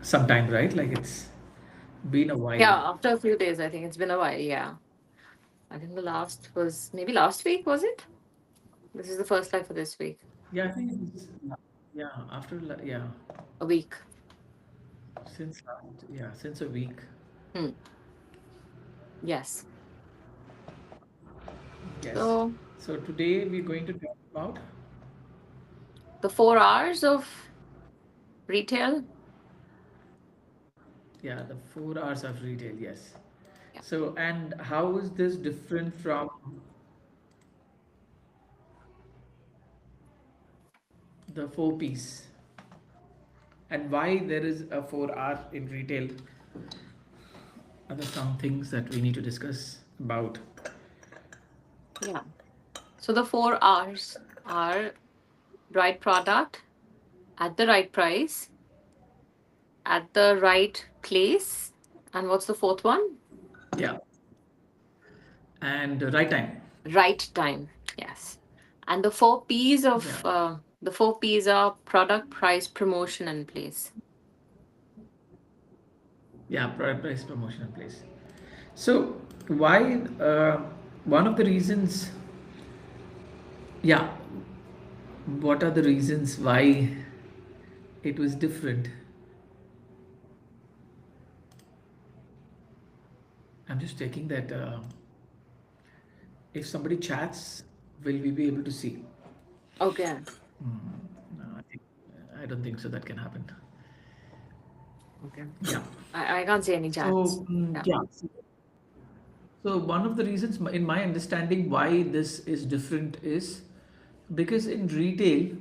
some time, right? Like it's been a while. Yeah, after a few days, I think it's been a while. Yeah. I think the last was maybe last week, was it? This is the first live for this week. Yeah, I think it's yeah after yeah A week. since a week. Hmm. Yes. Yes. So So today we're going to talk about the 4 hours of retail. yeah the 4 hours of retail. Yes. Yeah. So and how is this different from the four piece and why there is a 4 hour in retail? Are there some things that we need to discuss about? Yeah. So the 4 hours are right product at the right price at the right place. And what's the fourth one? Yeah, and right time. Right time. Yes. And the four P's Yeah, of the four P's are product, price, promotion, and place. yeah, product price promotion in place. So why one of the reasons, yeah, what are the reasons why it was different? I'm just checking that if somebody chats, will we be able to see? Okay. No, I don't think so. That can happen. Okay. Yeah. I can't see any chats. So Yeah. yeah. So one of the reasons, in my understanding, why this is different is because in retail,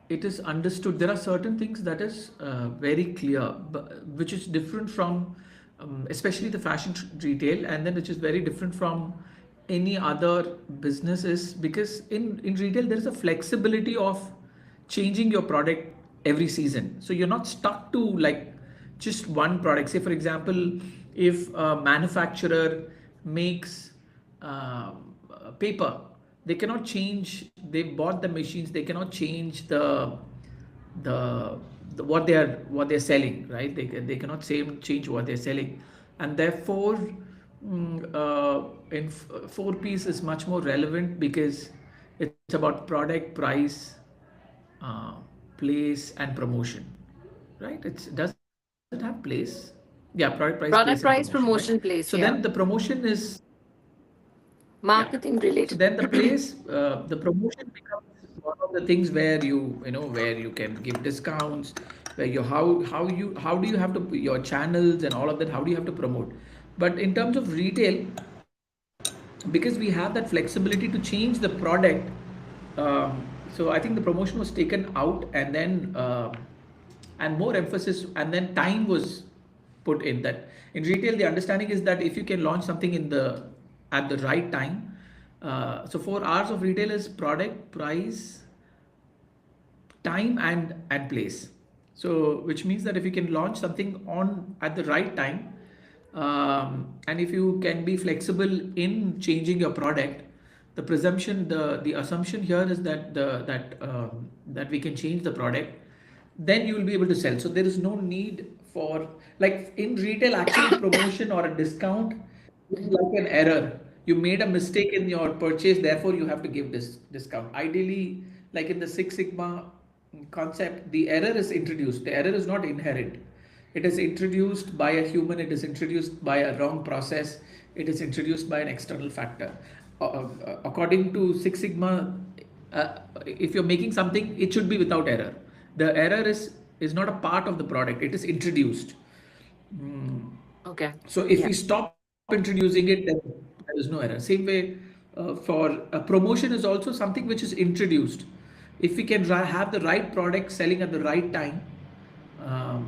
it is understood there are certain things that is very clear, which is different from, especially the fashion retail, and then which is very different from any other businesses because in retail there is a flexibility of changing your product every season. So you're not stuck to like just one product. Say for example, if a manufacturer makes paper, they cannot change. They bought the machines. They cannot change the, what they're selling, right? They cannot change what they're selling, and therefore, four piece is much more relevant because it's about product, price, uh, place, and promotion, right? Does it have place? Yeah, product, price, place, and Product, promotion, right? price, So promotion, then place. the Yeah. promotion is yeah. Marketing So related. then the place, the promotion becomes one of the things where where you can give discounts, where you how do you have to your channels and all of that. How do you have to promote? But in terms of retail, because we have that flexibility to change the product, so I think the promotion was taken out, and then and more emphasis, and then time was put in that. In retail, the understanding is that if you can launch something at the right time, so 4 hours of retail is product, price, time, and place. So which means that if you can launch something on at the right time, and if you can be flexible in changing your product, the assumption here is that that we can change the product, then you will be able to sell. So there is no need for, like in retail, actually promotion or a discount is like an error. You made a mistake in your purchase, therefore you have to give this discount. Ideally, like in the Six Sigma concept, the error is introduced. The error is not inherent. It is introduced by a human, it is introduced by a wrong process, it is introduced by an external factor. According to Six Sigma, if you're making something, it should be without error. The error is not a part of the product, it is introduced. Okay. So if Yeah. we stop introducing it, then there is no error. Same way, for a promotion is also something which is introduced. If we can have the right product selling at the right time,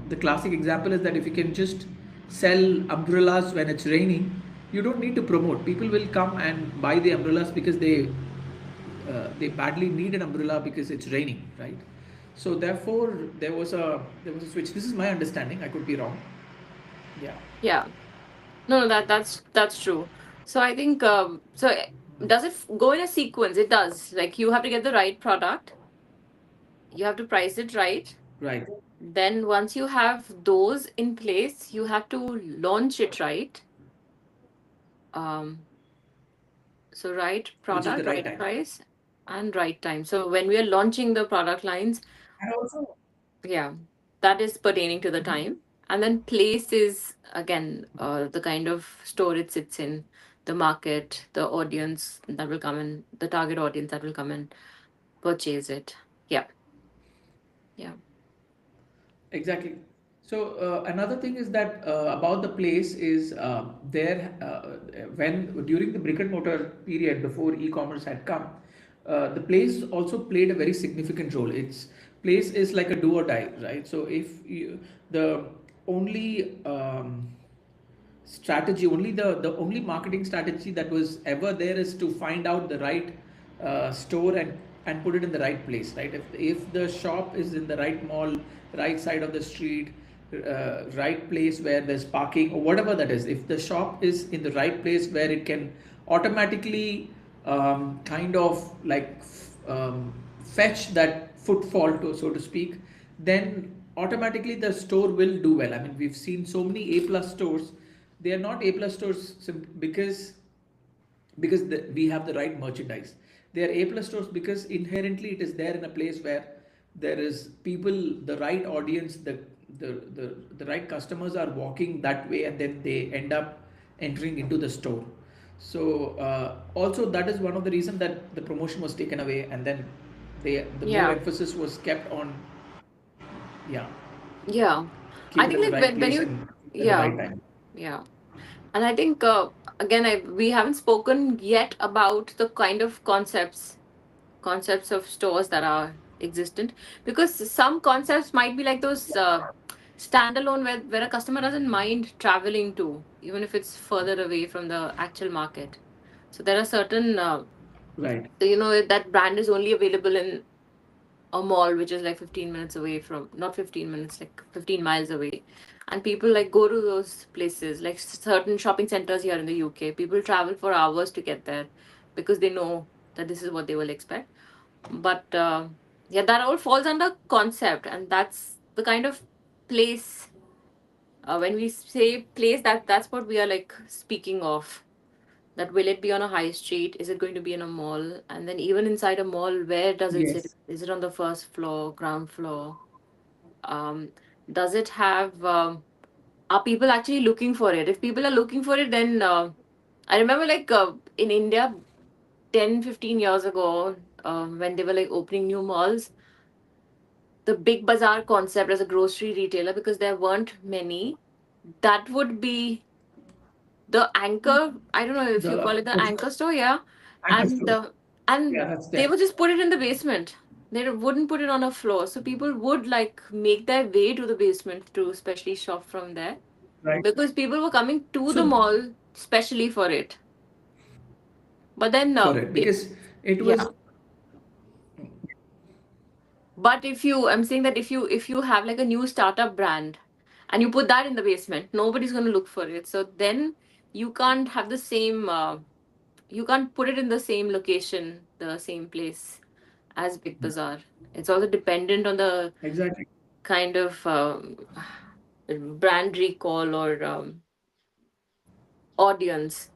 the classic example is that if you can just sell umbrellas when it's raining, you don't need to promote. People will come and buy the umbrellas because they badly need an umbrella because it's raining, right? So therefore, there was a switch. This is my understanding. I could be wrong. Yeah. Yeah. No, no, that's true. So I think does it go in a sequence? It does. Like you have to get the right product, you have to price it right, Right. Then once you have those in place, you have to launch it right. Um, so right which is the product, right right time. price, and right time. So when we are launching the product lines, And also, yeah, that is pertaining to the time. And then place is again the kind of store it sits in, the market, the audience that will come in, the target audience that will come and purchase it. Yeah, yeah, exactly. So another thing is that about the place is there when during the brick and mortar period before e-commerce had come, the place also played a very significant role. Its place is like a do or die, right? So if you, the only strategy only the only marketing strategy that was ever there is to find out the right store and put it in the right place, right? If the shop is in the right mall, right side of the street, right place where there's parking or whatever that is, if the shop is in the right place where it can automatically kind of like fetch that footfall to, so to speak, then automatically the store will do well. I mean, we've seen so many A plus stores. They are not A plus stores because we have the right merchandise. They are A plus stores because inherently it is there in a place where there is people, the right audience, the right customers are walking that way, and then they end up entering into the store. So also that is one of the reason that the promotion was taken away, and then the more yeah, emphasis was kept on, yeah, yeah. keep I it think at the like right when place you, and at the yeah, right time. yeah. And I think again, we haven't spoken yet about the kind of concepts of stores that are existent, because some concepts might be like those standalone where a customer doesn't mind traveling to, even if it's further away from the actual market. So there are certain Right. that brand is only available in a mall which is like 15 minutes away from, not 15 minutes, like 15 miles away. And people like go to those places, like certain shopping centers here in the UK. People travel for hours to get there because they know that this is what they will expect. But yeah, that all falls under concept, and that's the kind of place. When we say place, that's what we are like speaking of. That will it be on a high street? Is it going to be in a mall? And then even inside a mall, where does it sit? Yes. Is it on the first floor, ground floor? Um, does it have? Are people actually looking for it? If people are looking for it, then I remember like in India 10-15 years ago, when they were like opening new malls, the big bazaar concept as a grocery retailer, because there weren't many, that would be the anchor. I don't know if you call The it the anchor store, yeah. anchor and store. and Yeah, that's they there. would just put it in the basement. They wouldn't put it on a floor, so people would like make their way to the basement to especially shop from there, Right. because people were coming to the So mall specially for it. But then for it because it yeah, was but if you, I'm saying that if you have like a new startup brand and you put that in the basement, nobody's going to look for it. So then you can't have the same you can't put it in the same location, the same place as Big Bazaar. It's also dependent on the exactly kind of brand recall or audience,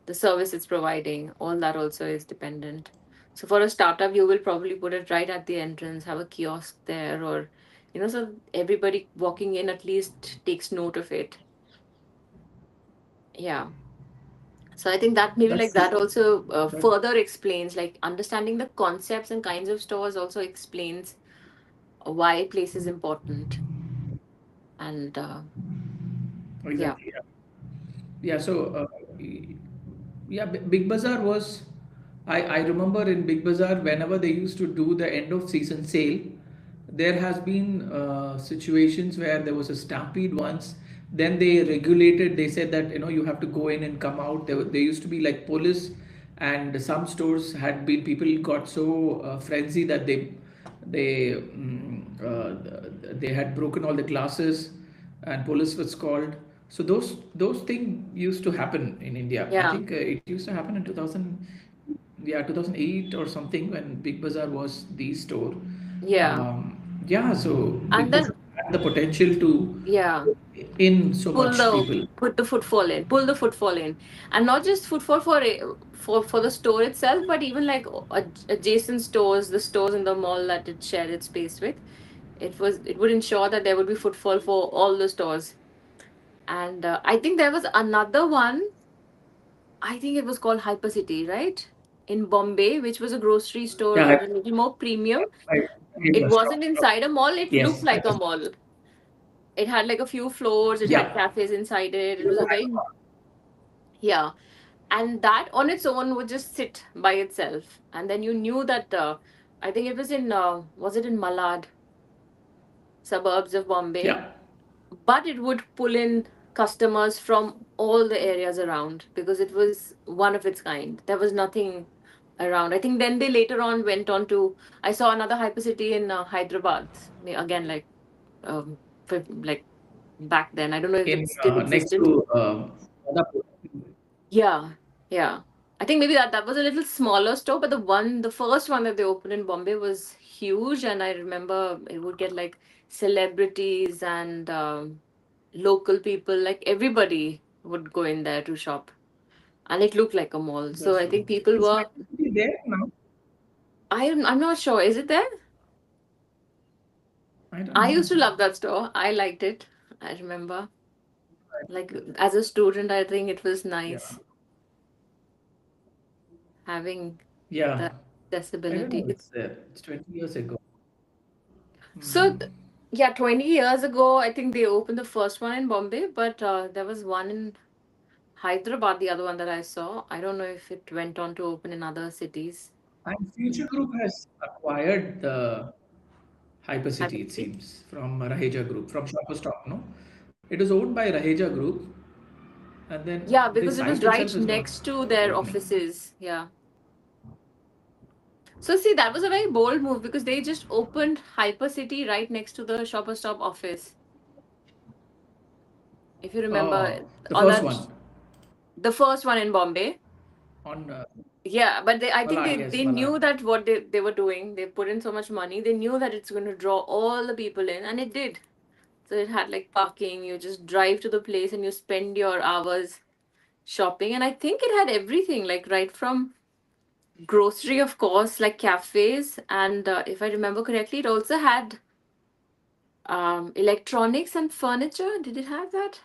the service it's providing. All that also is dependent. So for a startup, you will probably put it right at the entrance, have a kiosk there, or so everybody walking in at least takes note of it. Yeah. So I think that maybe like that's that also that further explains, like understanding the concepts and kinds of stores also explains why place is important. And yeah, exactly, yeah. Yeah, so yeah, Big Bazaar was. I remember in Big Bazaar whenever they used to do the end of season sale, there has been situations where there was a stampede once. Then they regulated. They said that you have to go in and come out. There used to be like police, and some stores had been people got so frenzy that they had broken all the glasses, and police was called. So those things used to happen in India. I yeah, think it used to happen in 2000, yeah, 2008 or something when Big Bazaar was the store. yeah, Yeah, so And because then, it had the potential to yeah, in so much people. put the footfall in, pull the footfall in, and not just footfall for for the store itself, but even like adjacent stores, the stores in the mall that it shared its space with. It would ensure that there would be footfall for all the stores. And I think there was another one. I think it was called Hypercity, right? In Bombay, which was a grocery store, Yeah, a little more premium. I, It I wasn't inside a mall, it looked yes, like a mall. It had like a few floors, it had yeah. cafes inside it. It It was was a a very, hypermart. yeah. And that on its own would just sit by itself. And then you knew that, I think it was it in Malad, suburbs of Bombay? Yeah, But it would pull in customers from all the areas around because it was one of its kind. There was nothing around. I think then they later on went on to. I saw another hypercity in Hyderabad. Again, um, like back then. I don't know if in it still next existed. to Madhapur. Yeah, yeah. I think maybe that was a little smaller store, but the first one that they opened in Bombay was huge, and I remember it would get like celebrities and local people, like everybody would go in there to shop, and it looked like a mall. So That's I true. think people Is were. Hypercity there now? I'm not sure. Is it there? I don't I know. used to love that store. I liked it. I remember, like as a student, I think it was Yeah, nice having yeah. that I don't accessibility. know. It's there. It's 20 years ago. So, Hmm. yeah, 20 years ago, I think they opened the first one in Bombay, but there was one in Hyderabad, the other one that I saw. I don't know if it went on to open in other cities. And Future Group has acquired the Hypercity, it Hypercity? seems, from Raheja Group, from Shoppers Stop, no? It is owned by Raheja Group, and then Yeah, the because it site was itself right is not next to their opening. offices. Yeah. So, see, that was a very bold move because they just opened Hypercity right next to the Shopper Stop office. If you remember, The on first that, one the first one in Bombay. on Yeah, but I think Malad, yes, they knew Malad. that what they were doing, they put in so much money, they knew that it's going to draw all the people in, and it did. So it had like parking, you just drive to the place and you spend your hours shopping. And I think it had everything, like right from grocery, of course, like cafes. And if I remember correctly, it also had electronics and furniture. Did it have that?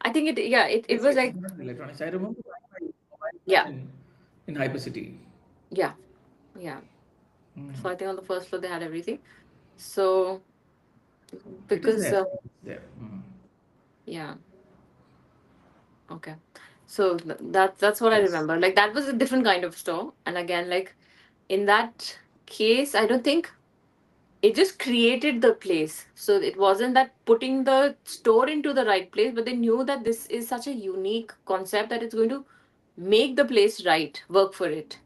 I think it Yes, was yes, like, it has electronics. I remember buying my mobile yeah, phone in Hypercity. yeah, yeah. So I Mm. think on the first floor they had everything. So It is because, there. It's there. Mm. yeah, okay. So that's what I Yes. remember. Like that was a different kind of store. And again, like in that case, I don't think it just created the place. So it wasn't that putting the store into the right place, but they knew that this is such a unique concept that it's going to make the place right, work for it,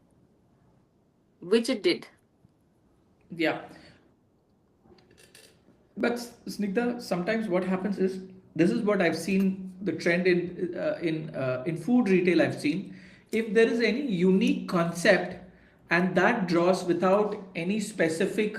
which it did. Yeah. But Snigdha, sometimes what happens is this is what I've seen the trend in food retail. I've seen if there is any unique concept and that draws without any specific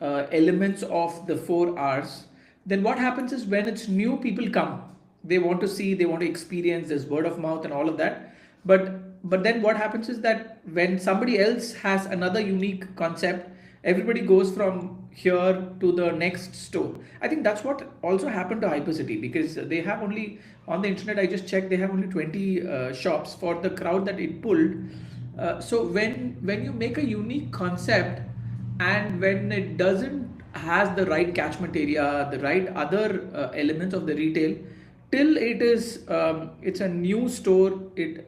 elements of the 4 hours, then what happens is when it's new, people come. They want to see, they want to experience this word of mouth and all of that. But then what happens is that when somebody else has another unique concept, everybody goes from here to the next store. I think that's what also happened to Hypercity because they have only on the internet. I just checked; they have only 20 shops for the crowd that it pulled. So when you make a unique concept and when it doesn't has the right catchment area, the right other elements of the retail, till it is it's a new store, it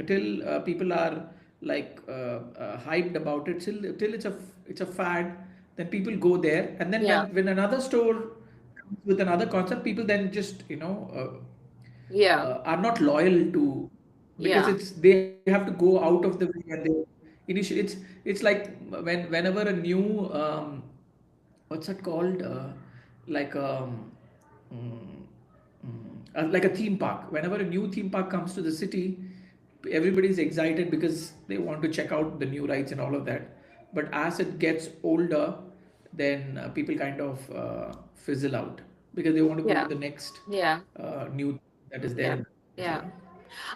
till people are like hyped about it, till it's a fad, then people go there, and then Yeah. when another store comes with another concept, people then just Yeah. are not loyal to, because Yeah. it's they have to go out of the way, and they initially it's like whenever a new what's that called like mm, like a theme park, whenever a new theme park comes to the city, everybody's excited because they want to check out the new rides and all of that. But as it gets older, then people kind of fizzle out because they want to go to Yeah. the next Yeah. new that is there Yeah. in the Yeah. country.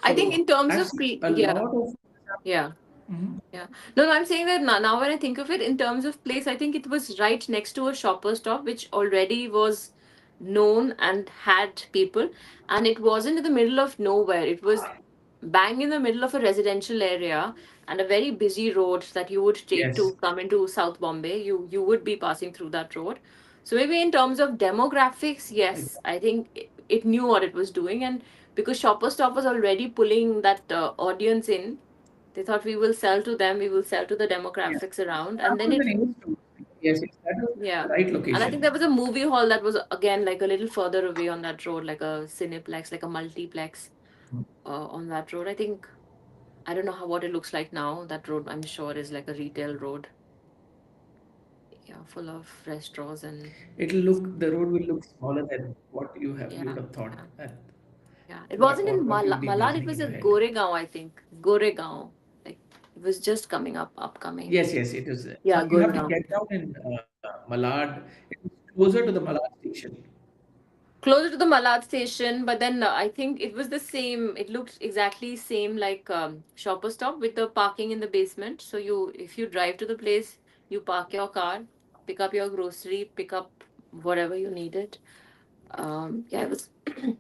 I think So in terms I've of seen a yeah. lot of. Yeah. Mhm. Yeah. No, no, I'm saying that now when I think of it in terms of place, I think it was right next to a shopper stop, which already was known and had people. And it wasn't in the middle of nowhere. It was bang in the middle of a residential area and a very busy road that you would take Yes. to come into South Bombay. You would be passing through that road. So maybe in terms of demographics, yes, I think it knew what it was doing. And because Shopper Stop was already pulling that audience in, they thought we will sell to them, we will sell to the Yes. demographics around, That and then was it an ace too. Yes, yes, that was yeah. the right And I think location. there was a movie hall that was again like a little further away on that road, like a cineplex, like a multiplex on that road. I think I don't know how what it looks like now. That road I'm sure is like a retail road. Yeah, full of restaurants and The road will look smaller than what you would yeah, have thought yeah, at yeah. It wasn't in what you'll be Malad, it imagining was in a your head. Goregaon, I think. Goregaon. Like it was just coming up, upcoming. Yes, yes, it is. Yeah, You have to Goregaon. get down in Malad. It is closer to the Malad station. Closer to the Malad station, but then I think it was the same. It looked exactly same like Shopper Stop with the parking in the basement. So if you drive to the place, you park your car, pick up your grocery, pick up whatever you needed. Yeah, it was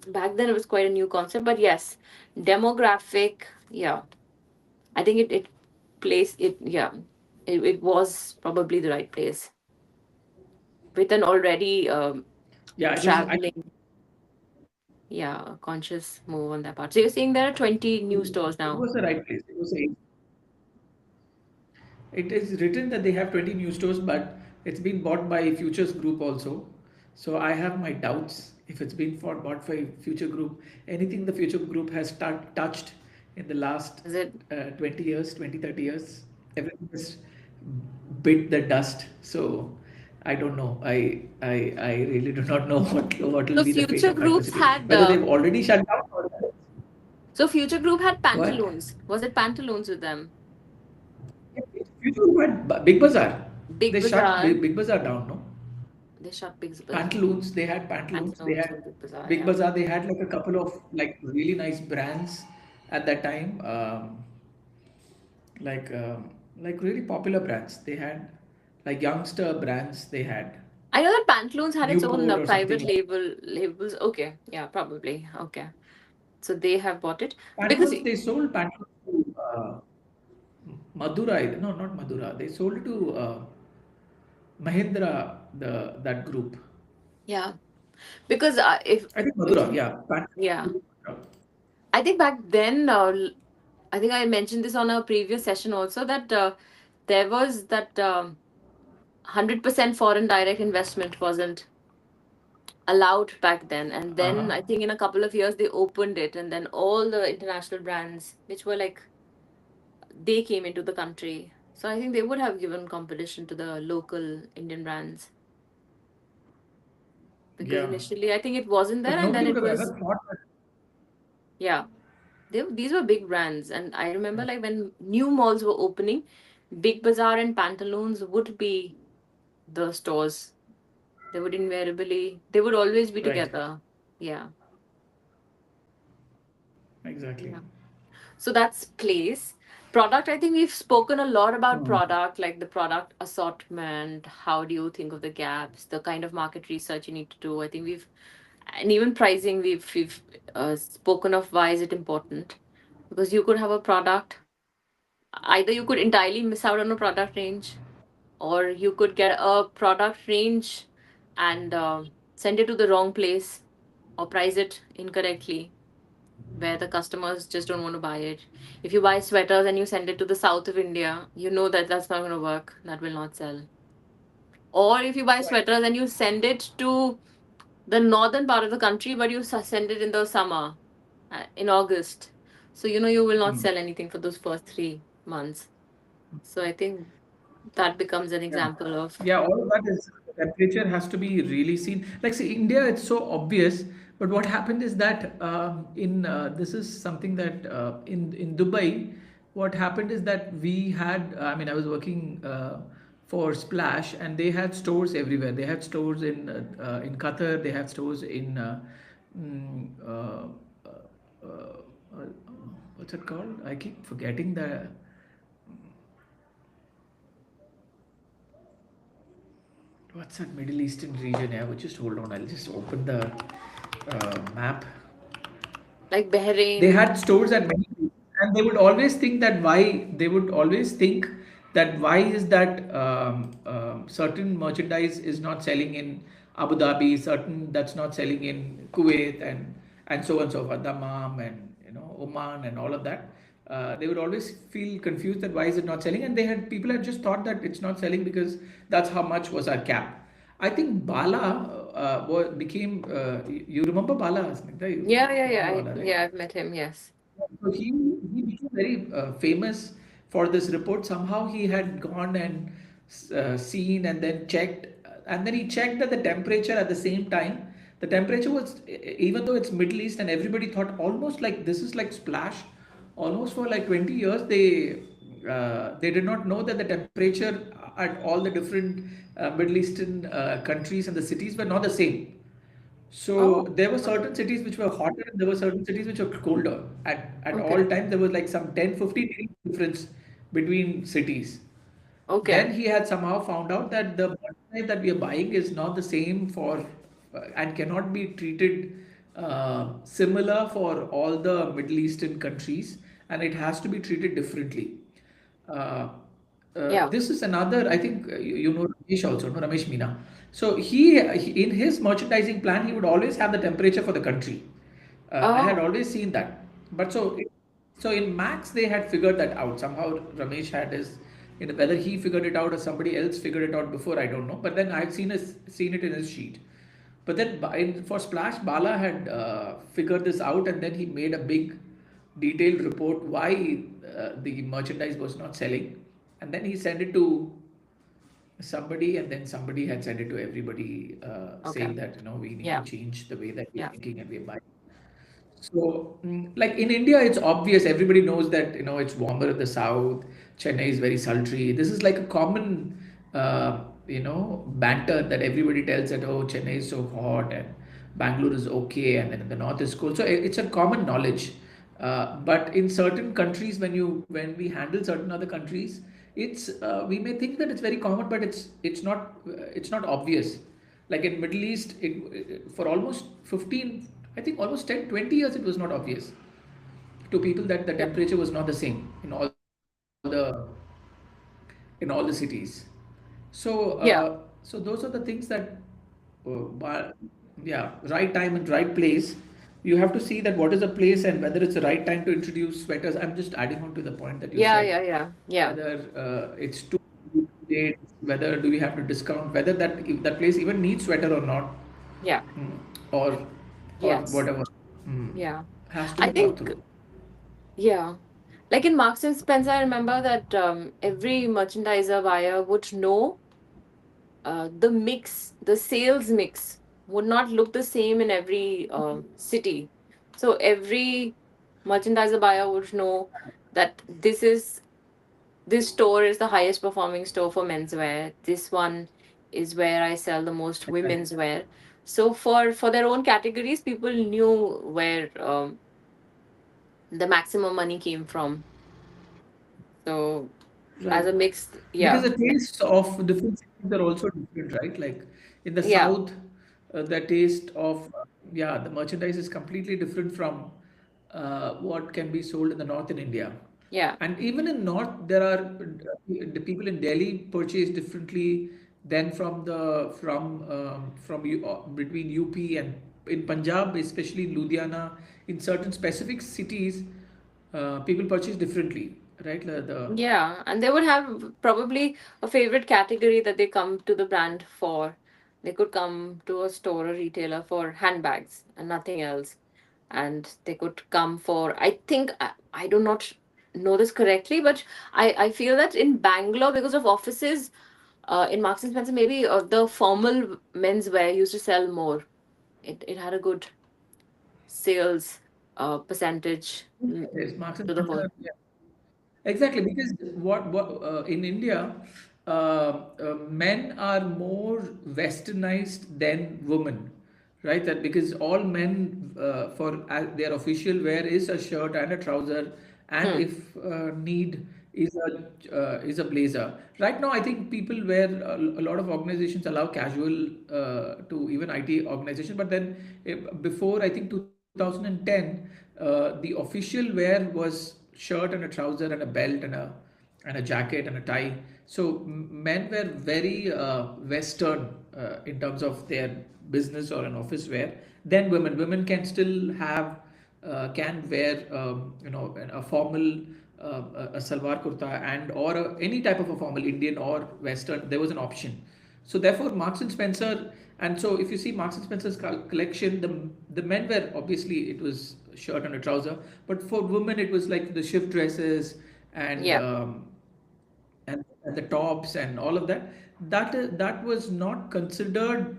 back then. It was quite a new concept, but yes, demographic. Yeah, I think it place it. Yeah, it was probably the right place with an already Yeah, it was. traveling. Yeah, conscious move on that part. So you're saying there are 20 new stores It now. was the right place. It is written that they have 20 new stores, but it's been bought by Futures Group also. So I have my doubts if it's been bought by Future Group. Anything the Future Group has touched in the last Is it 20 years, 20, 30 years, everything has bit the dust. So I don't know. I really do not know what will so be the fate Future of Hyper Groups City. had Whether they've already shut down or so Future Group had what? pantaloons. Was it pantaloons with them? Future Group had Big Bazaar. Big They shut Bazaar. Big Bazaar down, no? They shot Big Bazaar. Pantaloons, they had pantaloons, they Pantaloons had and Big Bazaar, Big yeah. Bazaar, they had like a couple of like really nice brands at that time, like like really popular brands. They had like youngster brands. They had I know that Pantaloons had its own Newport or private something. labels. Okay, yeah, probably. Okay. So they have bought it because Pantaloons, they sold pantaloons to Madura. No, not Madura. They sold it to Mahindra, the that group. yeah, because if I think if Madura. Yeah, yeah, Pantaloons. I think back then I think I mentioned this on a previous session also that there was that 100% foreign direct investment wasn't allowed back then. And then Uh-huh. I think in a couple of years they opened it, and then all the international brands, which were like they came into the country. So I think they would have given competition to the local Indian brands because Yeah, initially I think it wasn't there, but and nobody then would it have was ever thought that. yeah. These were big brands, and I remember like when new malls were opening, Big Bazaar and Pantaloons would be the stores. They would always be Right. together. Yeah. Exactly. Yeah. So that's place. Product, I think we've spoken a lot about Hmm. product, like the product assortment. How do you think of the gaps, the kind of market research you need to do? I think and even pricing, we've spoken of why is it important. Because you could have a product, either you could entirely miss out on a product range, or you could get a product range and send it to the wrong place or price it incorrectly where the customers just don't want to buy it. If you buy sweaters and you send it to the south of India, you know that that's not going to work. That will not sell. Or if you buy Right. sweaters and you send it to the northern part of the country, but you send it in the summer, in August. So, you know, you will not Hmm. sell anything for those first 3 months. So, I think that becomes an Yeah. example of, Yeah, all of that is the temperature has to be really seen. Like, see, India, it's so obvious, but what happened is that in this is something that in Dubai, what happened is that we had. I mean, I was working for Splash, and they had stores everywhere. They had stores in Qatar. They had stores in mm, uh, uh, uh, what's it called? I keep forgetting the what's that Middle Eastern region. Yeah, but just hold on. I'll just open the map. Like They Bahrain. had stores at many places, and they would always think that why is that certain merchandise is not selling in Abu Dhabi, certain that's not selling in Kuwait, and so on and so forth, Dammam and Oman and all of that. They would always feel confused that why is it not selling, and they had people had just thought that it's not selling because that's how much was our cap. I think Bala became. You remember Bala, Snigdha? Yeah, yeah, You yeah. know Bala, right? Yeah, I've met him. Yes. So he became very famous for this report. Somehow he had gone and seen and then checked, and then he checked that the temperature at the same time. The temperature was, even though it's Middle East, and everybody thought almost like this is like Splash, almost for like 20 years they did not know that the temperature at all the different Middle Eastern countries and the cities were not the same. Oh, So there were certain cities which were hotter and there were certain cities which were colder. At all okay. times there was like some 10, 15 degrees difference between cities. Okay. Then he had somehow found out that the merchandise that we are buying is not the same for and cannot be treated similar for all the Middle Eastern countries, and it has to be treated differently. Uh, Yeah. this is another, I think you know Ramesh also, no Ramesh Meena. So he in his merchandising plan he would always have the temperature for the country. I had Oh, always seen that. But so in Max they had figured that out. Somehow Ramesh had his, whether he figured it out or somebody else figured it out before, I don't know. But then I've seen it in his sheet. But then for Splash, Bala had figured this out, and then he made a big detailed report why the merchandise was not selling, and then he sent it to somebody, and then somebody had sent it to everybody, okay. saying that we need to Yeah. change the way that we're Yeah. thinking and we're buying. So, like in India, it's obvious. Everybody knows that it's warmer in the south. Chennai is very sultry. This is like a common, banter that everybody tells that Chennai is so hot and Bangalore is okay, and then in the north is cold. So it's a common knowledge. But in certain countries, when we handle certain other countries, it's we may think that it's very common, but it's not obvious. Like in Middle East, for almost 15, I think almost 10, 20 years, it was not obvious to people that the Yeah. temperature was not the same in all the cities. So Yeah. so those are the things that yeah, right time and right place. You have to see that what is a place and whether it's the right time to introduce sweaters. I'm just adding on to the point that you Yeah. said, Yeah. Yeah. Yeah. whether it's too late, whether do we have to discount, whether if that place even needs sweater or not, Yeah. mm, or Yes. whatever, mm, Yeah. has to I be thought think, through. yeah. Like in Marks and Spencer, I remember that every merchandiser buyer would know the mix, the sales mix would not look the same in every city. So every merchandiser buyer would know that this store is the highest performing store for menswear. This one is where I sell the most Right. women's wear. So for their own categories, people knew where the maximum money came from. So as Right. a mixed, Because yeah, the tastes of different cities are also different, right? Like in the yeah, south, the taste of yeah, the merchandise is completely different from what can be sold in the north in India. yeah, And even in north, there are the people in Delhi purchase differently than between UP and in Punjab, especially in Ludhiana, in certain specific cities, people purchase differently, right? yeah. And they would have probably a favorite category that they come to the brand for. They could come to a store or retailer for handbags and nothing else. And they could come for, I think, I do not know this correctly, but I feel that in Bangalore, because of offices, in Marks and Spencer, maybe the formal menswear used to sell more. It had a good sales percentage Yes, Marks and to the whole. Spencer. Yeah. Exactly, because what in India, men are more westernized than women, right? That because all men for their official wear is a shirt and a trouser, and Hmm. if need is a blazer. Right now, I think people wear a lot of organizations allow casual to even IT organization, but then before I think 2010, the official wear was shirt and a trouser and a belt and a jacket and a tie. So men were very Western in terms of their business or an office wear. Then women, women can still have can wear a formal a salwar kurta and or any type of a formal Indian or Western. There was an option. So therefore, Marks and Spencer, and so if you see Marks and Spencer's collection, the men wear obviously it was shirt and a trouser, but for women it was like the shift dresses and Yeah. and the tops and all of that. That was not considered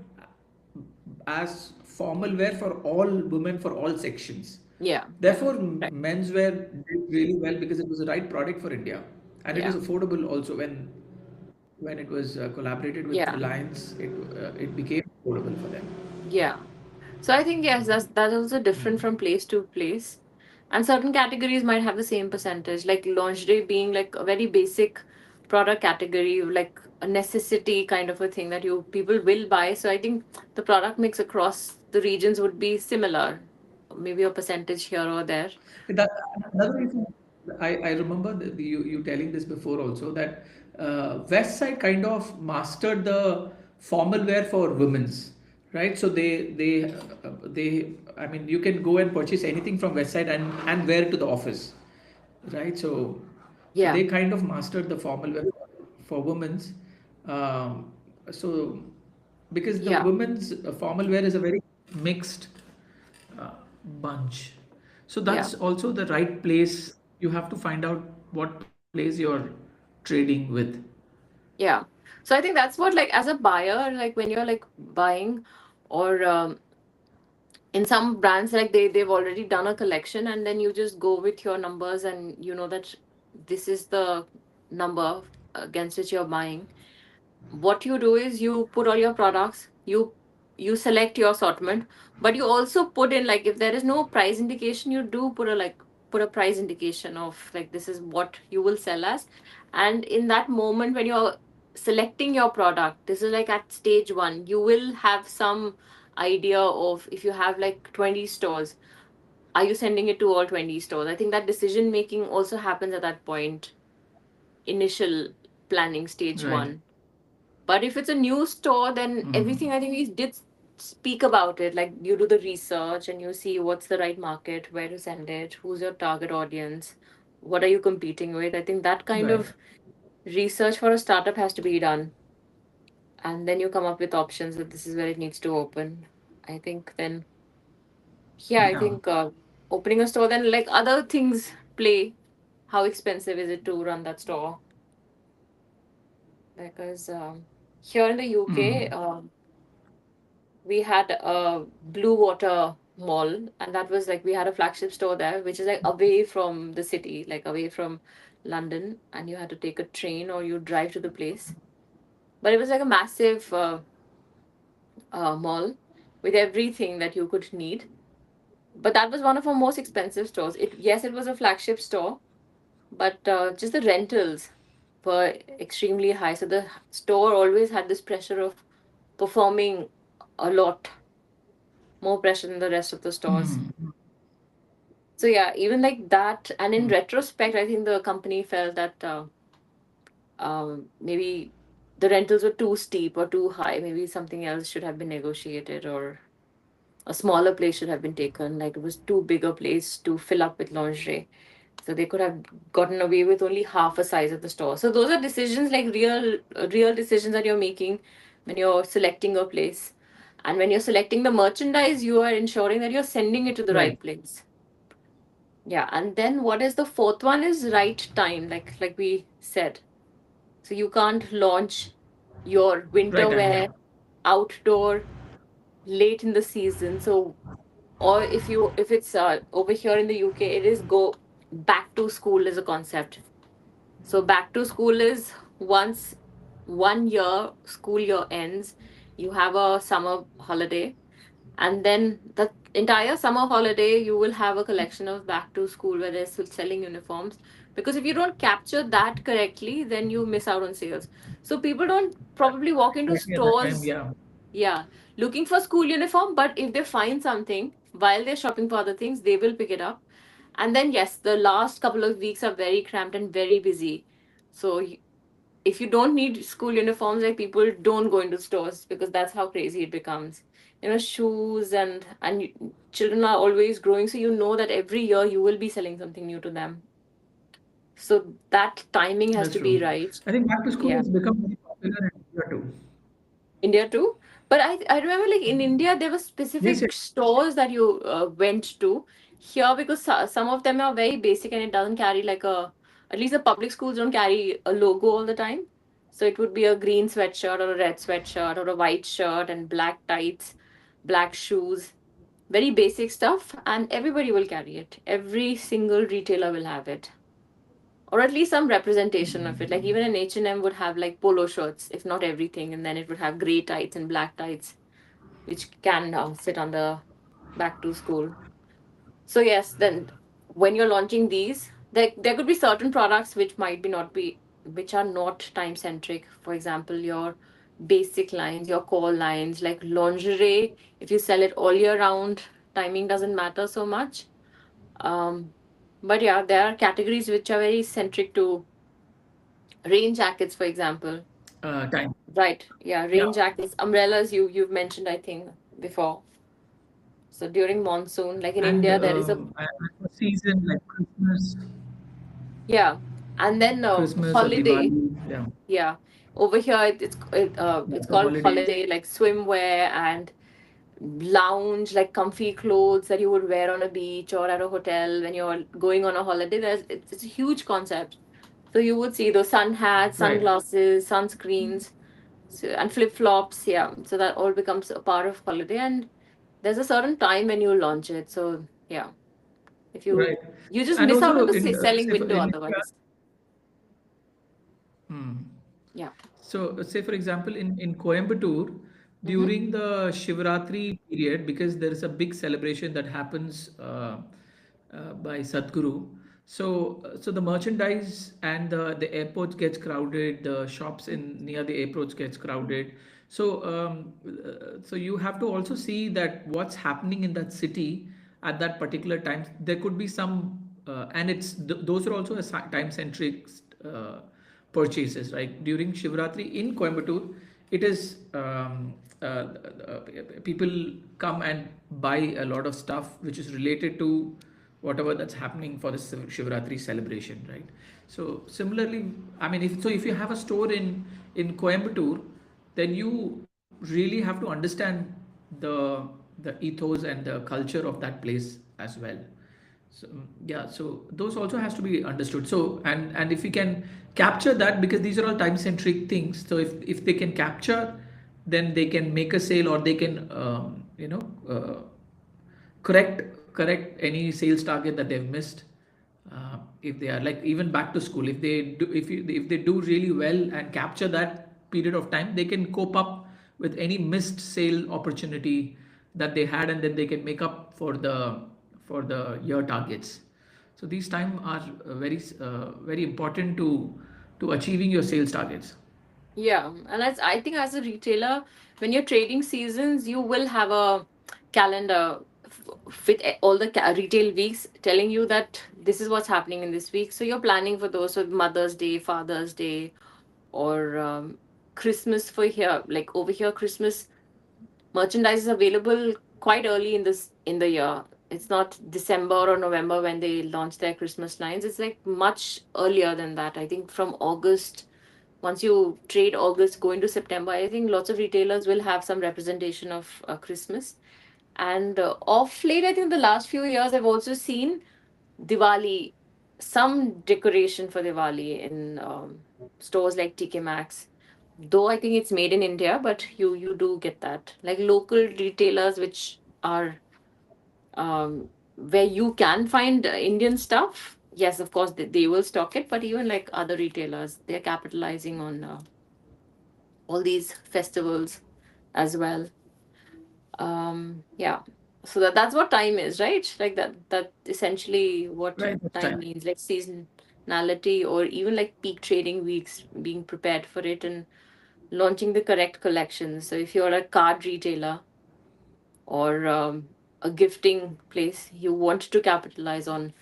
as formal wear for all women for all sections. Yeah. Yeah. Therefore, Right. menswear did really well because it was the right product for India, and it Yeah. is affordable also. When it was collaborated with Yeah. Reliance, it became affordable for them. Yeah. So I think yes, that's also different from place to place. And certain categories might have the same percentage, like lingerie being like a very basic product category, like a necessity kind of a thing that you people will buy. So I think the product mix across the regions would be similar, maybe a percentage here or there. That another reason I remember you telling this before also that West Side kind of mastered the formal wear for women's, right? So they I mean you can go and purchase anything from West Side and wear it to the office, right? So Yeah, they kind of mastered the formal wear for women's. Um, so because the yeah, women's formal wear is a very mixed uh, bunch. So yeah, that's also the right place. You have to find out what place you're trading with. yeah. So I think that's what, like, as a buyer, like when you're like buying, or in some brands, like they've already done a collection, and then you just go with your numbers, and you know that this is the number against which you're buying. What you do is you put all your products, you select your assortment, but you also put in, like, if there is no price indication, you do put a, like, put a price indication of, like, this is what you will sell as. And in that moment when you're selecting your product, this is like at stage one, you will have some idea of, if you have like 20 stores, are you sending it to all 20 stores? I think that decision making also happens at that point, initial planning stage Right. one. But if it's a new store, then everything, I think we did speak about it. Like, you do the research and you see what's the right market, where to send it, who's your target audience, what are you competing with. I think that kind Right. of research for a startup has to be done. And then you come up with options that this is where it needs to open. I think then, yeah, I Yeah. think opening a store, then like other things play. How expensive is it to run that store? Because here in the UK, we had a Blue Water Mall, and that was like, we had a flagship store there, which is like away from the city, like away from London, and you had to take a train or you drive to the place. But it was like a massive mall with everything that you could need. But that was one of our most expensive stores. It, yes, it was a flagship store, but just the rentals were extremely high. So the store always had this pressure of performing a lot more pressure than the rest of the stores. So yeah, even like that, and in retrospect, I think the company felt that maybe the rentals were too steep or too high. Maybe something else should have been negotiated, or a smaller place should have been taken. Like, it was too big a place to fill up with lingerie. So they could have gotten away with only half a size of the store. So those are decisions, like real decisions that you're making when you're selecting a place. And when you're selecting the merchandise, you are ensuring that you're sending it to the Right. right place. Yeah, and then what is the fourth one is right time, like we said. So you can't launch your winter Right time. Yeah. wear outdoor late in the season. So, or if it's over here in the UK, it is go back to school as a concept. So back to school is once. 1 year, school year ends, you have a summer holiday, and then the entire summer holiday you will have a collection of back to school where they're still selling uniforms, because if you don't capture that correctly, then you miss out on sales. So people don't probably walk into Exactly at that time, stores, yeah. yeah, looking for school uniform, but if they find something while they're shopping for other things, they will pick it up. And then yes, the last couple of weeks are very cramped and very busy. So if you don't need school uniforms, like, people don't go into stores because that's how crazy it becomes. Shoes, children are always growing, so you know that every year you will be selling something new to them. So that timing has That's to be true. right. I think back to school Yeah. has become very popular in India too. India too. But I remember, like, in India there were Yes, specific yes. stores that you went to. Here, because some of them are very basic and it doesn't carry like at least the public schools don't carry a logo all the time. So it would be a green sweatshirt or a red sweatshirt or a white shirt and black tights, black shoes, very basic stuff, and everybody will carry it. Every single retailer will have it, or at least some representation of it. Like even an H&M would have like polo shirts, if not everything, and then it would have gray tights and black tights, which can sit on the back to school. So yes, then when you're launching these, there could be certain products which might be not be which are not time centric. For example, your basic lines, your core lines, like lingerie. If you sell it all year round, timing doesn't matter so much. Um, but yeah, there are categories which are very centric to rain jackets, for example. Time. Right. Yeah, Yeah. rain jackets, umbrellas. You've mentioned, I think, before. So during monsoon, like in And India, there is a, and for season like yeah, and then Christmas or holiday. Diwali. Yeah. Yeah, over here Yeah, it's for called holidays. holiday, like swimwear and lounge, like comfy clothes that you would wear on a beach or at a hotel when you're going on a holiday. It's a huge concept. So you would see those sun hats, Right. sunglasses, sunscreens, so, and flip flops. Yeah, so that all becomes a part of holiday, and there's a certain time when you launch it. So yeah, if Right. you So, just and miss out on also the in selling say for window in India, otherwise. Yeah. so say for example in Coimbatore Mm-hmm. during the Shivratri period, because there is a big celebration that happens by Sadhguru. So the merchandise and the airports gets crowded, the shops in near the airports gets crowded. So you have to also see that what's happening in that city at that particular time. There could be some, and those are also a time centric uh, purchases. Right during Shivratri in Coimbatore, it is people come and buy a lot of stuff which is related to whatever that's happening for the Shivratri celebration, right? So similarly, I mean, if you have a store in Coimbatore, then you really have to understand the the ethos and the culture of that place as well. So yeah, so those also has to be understood. So and if we can capture that, because these are all time centric things. So if they can capture, then they can make a sale, or they can correct any sales target that they've missed. If they are like even back to school, if they do really well and capture that period of time, they can cope up with any missed sale opportunity that they had, and then they can make up for the year targets. So these time are very important to achieving your sales targets. Yeah, and I think as a retailer, when you're trading seasons, you will have a calendar with all the retail weeks telling you that this is what's happening in this week. So you're planning for those. So Mother's Day, Father's Day, or Christmas for here. Like over here, Christmas merchandise is available quite early in the year. It's not December or November when they launch their Christmas lines. It's like much earlier than that. I think from August, once you trade August, go into September, I think lots of retailers will have some representation of Christmas. And off late, I think the last few years, I've also seen Diwali, some decoration for Diwali in stores like TK Maxx. Though I think it's made in India, but you do get that. Like local retailers, which are where you can find Indian stuff. Yes, of course, they will stock it, but even like other retailers, they're capitalizing on. all these festivals as well. Yeah. So that's what time is, right? Like that essentially what Right, that's time time. means, like seasonality or even like peak trading weeks, being prepared for it and launching the correct collections. So if you're a card retailer or a gifting place, you want to capitalize on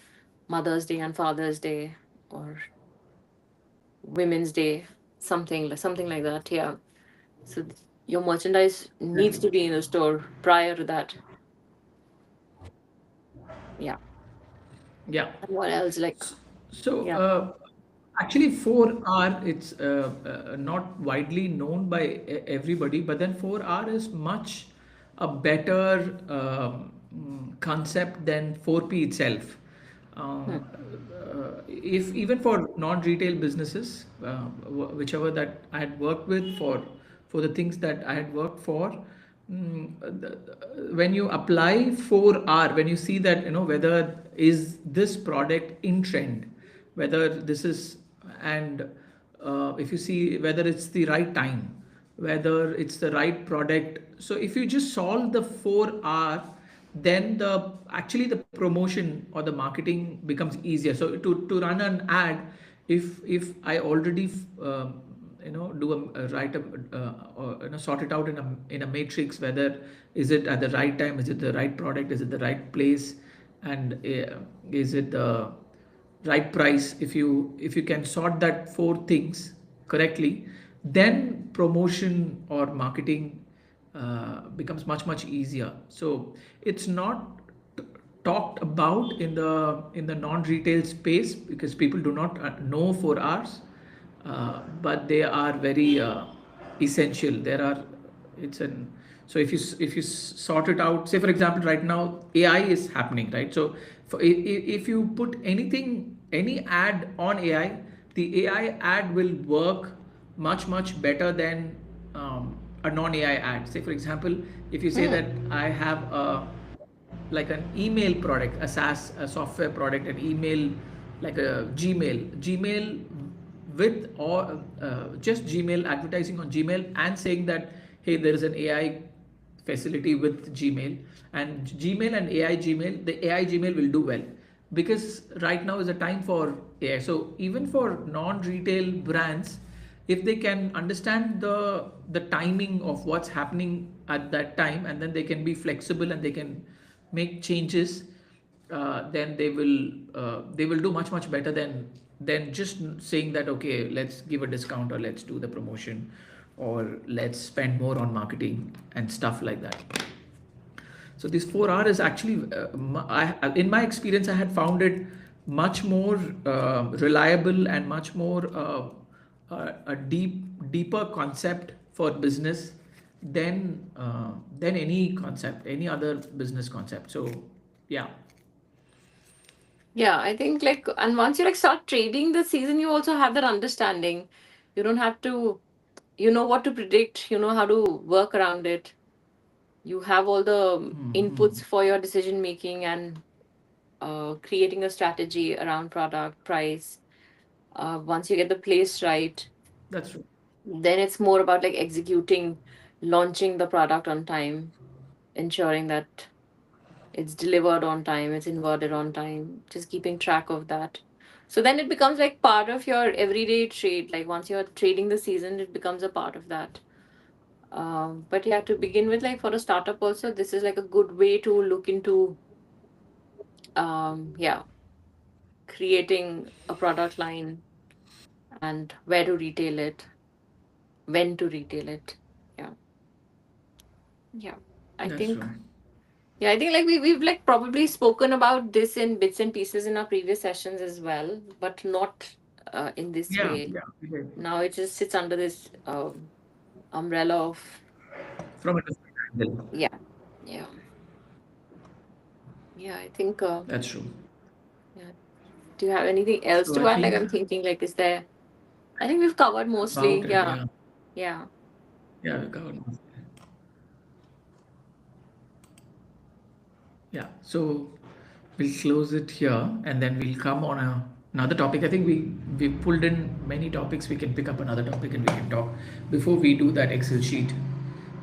Mother's Day and Father's Day or Women's Day, something like that. Yeah. So your merchandise needs to be in the store prior to that. Yeah. Yeah. And what else? Like, So, yeah. actually, 4R, it's not widely known by everybody, but then 4R is much a better concept than 4P itself. Hmm. If even for non-retail businesses, whichever that I had worked with for the things that I had worked for, when you apply 4R, when you see that, whether is this product in trend, whether this is, and if you see whether it's the right time, whether it's the right product. So if you just solve the 4R, then the promotion or the marketing becomes easier. So to run an ad, if I already do write a or, sort it out in a matrix, whether is it at the right time, is it the right product, is it the right place, and is it the right price. If you can sort that four things correctly, then promotion or marketing becomes much easier. So it's not t- talked about in the non-retail space because people do not know for hours, but they are very essential. There are it's an so if you sort it out, say for example, right now AI is happening, right? So if you put any ad on AI, the AI ad will work much better than a non-AI ad. Say for example, if you say Hmm. that I have a like an email product, a SaaS, a software product, an email like a Gmail with or just Gmail, advertising on Gmail and saying that hey, there is an AI facility with Gmail, and Gmail and AI Gmail, the AI Gmail will do well because right now is a time for AI. So even for non-retail brands, if they can understand the timing of what's happening at that time, and then they can be flexible and they can make changes, then they will do much better than just saying that okay, let's give a discount or let's do the promotion or let's spend more on marketing and stuff like that. So this 4R is actually, in my experience, I had found it much more reliable and much more a deeper concept for business than any concept, any other business concept. So, yeah, Yeah, I think like, and once you like start trading the season, you also have that understanding. You don't have to, you know what to predict, you know how to work around it. You have all the inputs for your decision making and creating a strategy around product, price. Once you get the place right, that's true. then it's more about like executing, launching the product on time, ensuring that it's delivered on time, it's inverted on time, just keeping track of that. So then it becomes like part of your everyday trade. Like once you're trading the season, it becomes a part of that. But yeah, to begin with, like for a startup also, this is like a good way to look into yeah, creating a product line and where to retail it, when to retail it. Yeah. Yeah. I That's think true. Yeah, I think like we've like probably spoken about this in bits and pieces in our previous sessions as well, but not in this Yeah, way. yeah. Okay. Now it just sits under this umbrella of From a different angle. yeah, yeah, yeah. I think That's true. yeah. Do you have anything else So I to add? Like think I'm thinking, like, is there? I think we've covered mostly. about it. Yeah, Yeah, yeah, yeah. We covered. Yeah. So we'll close it here and then we'll come on a another topic. I think we pulled in many topics. We can pick up another topic and we can talk before we do that Excel sheet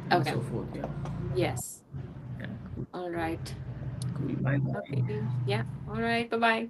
and Okay. so forth. Yeah. Yes. Yeah. All right. Cool. Bye bye. Okay. Yeah. All right. Bye bye.